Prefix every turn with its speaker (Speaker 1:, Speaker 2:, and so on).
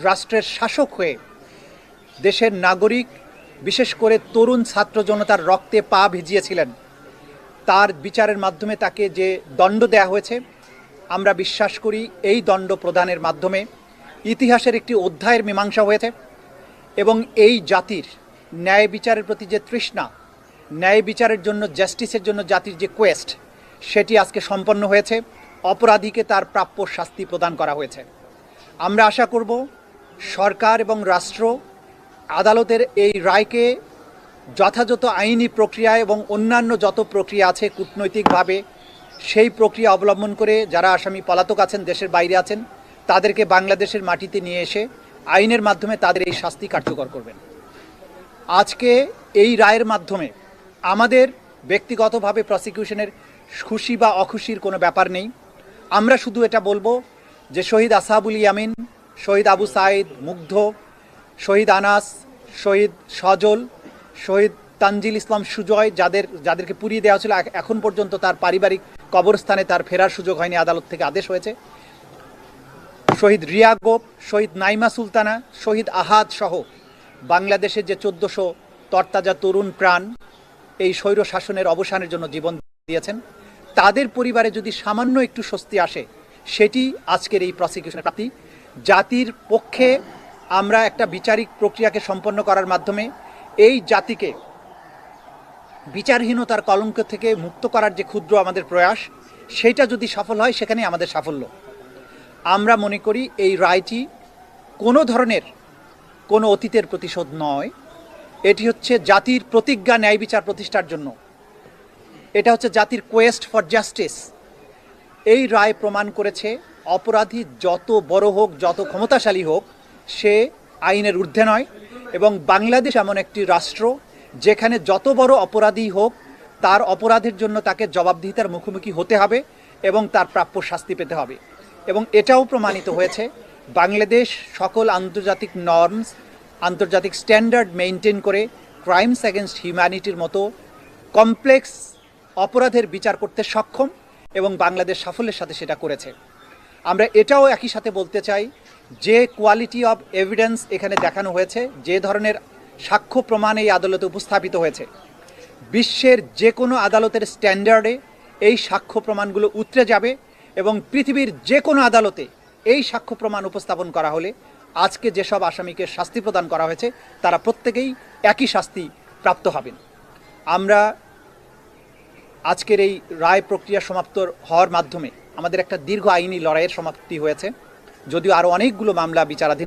Speaker 1: রাষ্ট্রের শাসক হয়ে দেশের নাগরিক, বিশেষ করে তরুণ ছাত্র জনতার রক্তে পা ভিজিয়েছিলেন, তার বিচারের মাধ্যমে তাকে যে দণ্ড দেয়া হয়েছে, আমরা বিশ্বাস করি এই দণ্ড প্রদানের মাধ্যমে ইতিহাসের একটি অধ্যায়ের মীমাংসা হয়েছে এবং এই জাতির ন্যায় বিচারের প্রতি যে তৃষ্ণা, ন্যায় বিচারের জন্য, জাস্টিসের জন্য জাতির যে কোয়েস্ট, সেটি আজকে সম্পন্ন হয়েছে। অপরাধীকে তার প্রাপ্য শাস্তি প্রদান করা হয়েছে। আমরা আশা করব সরকার এবং রাষ্ট্র আদালতের এই রায়কে যথাযথ আইনি প্রক্রিয়া এবং অন্যান্য যত প্রক্রিয়া আছে কূটনৈতিকভাবে, সেই প্রক্রিয়া অবলম্বন করে যারা আসামি পলাতক আছেন, দেশের বাইরে আছেন, তাদেরকে বাংলাদেশের মাটিতে নিয়ে এসে আইনের মাধ্যমে তাদের এই শাস্তি কার্যকর করবেন। আজকে এই রায়ের মাধ্যমে আমাদের ব্যক্তিগতভাবে প্রসিকিউশনের খুশি বা অখুশির কোনো ব্যাপার নেই। আমরা শুধু এটা বলবো যে শহীদ আসহাবুল ইয়ামিন, শহীদ আবু সাইদ, মুগ্ধ, শহীদ আনাস, শহীদ সজল, শহীদ তানজিল ইসলাম সুজয়, যাদেরকে পুড়িয়ে দেওয়া ছিল, এখন পর্যন্ত তার পারিবারিক কবরস্থানে তার ফেরার সুযোগ হয়নি, আদালত থেকে আদেশ হয়েছে। শহীদ রিয়া গোপ, শহীদ নাইমা সুলতানা, শহীদ আহাদ সহ বাংলাদেশের যে 1400 তরতাজা তরুণ প্রাণ এই স্বৈর শাসনের অবসানের জন্য জীবন দিয়েছেন, তাদের পরিবারে যদি সামান্য একটু স্বস্তি আসে, সেটি আজকের এই প্রসিকিউশনের প্রাপ্তি। জাতির পক্ষে আমরা একটা বিচারিক প্রক্রিয়াকে সম্পন্ন করার মাধ্যমে এই জাতিকে বিচারহীনতার কলঙ্ক থেকে মুক্ত করার যে ক্ষুদ্র আমাদের প্রয়াস, সেইটা যদি সফল হয়, সেখানেই আমাদের সাফল্য। আমরা মনে করি এই রায়টি কোনো ধরনের কোনো অতীতের প্রতিশোধ নয়, এটি হচ্ছে জাতির প্রতিজ্ঞা ন্যায় বিচার প্রতিষ্ঠার জন্য। এটা হচ্ছে জাতির কোয়েস্ট ফর জাস্টিস। এই রায় প্রমাণ করেছে অপরাধী যত বড় হোক, যত ক্ষমতাশালী হোক, সে আইনের ঊর্ধ্বে নয়। এবং বাংলাদেশ এমন একটি রাষ্ট্র যেখানে যত বড় অপরাধী হোক, তার অপরাধের জন্য তাকে জবাবদিহিতার মুখোমুখি হতে হবে এবং তার প্রাপ্য শাস্তি পেতে হবে। এবং এটাও প্রমাণিত হয়েছে বাংলাদেশ সকল আন্তর্জাতিক নর্মস, আন্তর্জাতিক স্ট্যান্ডার্ড মেনটেন করে ক্রাইমস অ্যাগেনস্ট হিউম্যানিটির মতো কমপ্লেক্স অপরাধের বিচার করতে সক্ষম, এবং বাংলাদেশ সাফল্যের সাথে সেটা করেছে। আমরা এটাও একই সাথে বলতে চাই যে কোয়ালিটি অফ এভিডেন্স এখানে দেখানো হয়েছে, যে ধরনের সাক্ষ্য প্রমাণ এই আদালতে উপস্থাপিত হয়েছে, বিশ্বের যে কোনো আদালতের স্ট্যান্ডার্ডে এই সাক্ষ্য প্রমাণগুলো উতরে যাবে এবং পৃথিবীর যে কোনো আদালতে এই সাক্ষ্য প্রমাণ উপস্থাপন করা হলে আজকে যেসব আসামিকে শাস্তি প্রদান করা হয়েছে, তারা প্রত্যেকেই একই শাস্তি প্রাপ্ত হবেন। আমরা আজকের এই রায় প্রক্রিয়া সমাপ্ত হওয়ার মাধ্যমে আমাদের একটা দীর্ঘ আইনি লড়াইয়ের সমাপ্তি হয়েছে, যদিও আরও অনেকগুলো মামলা বিচারাধীন।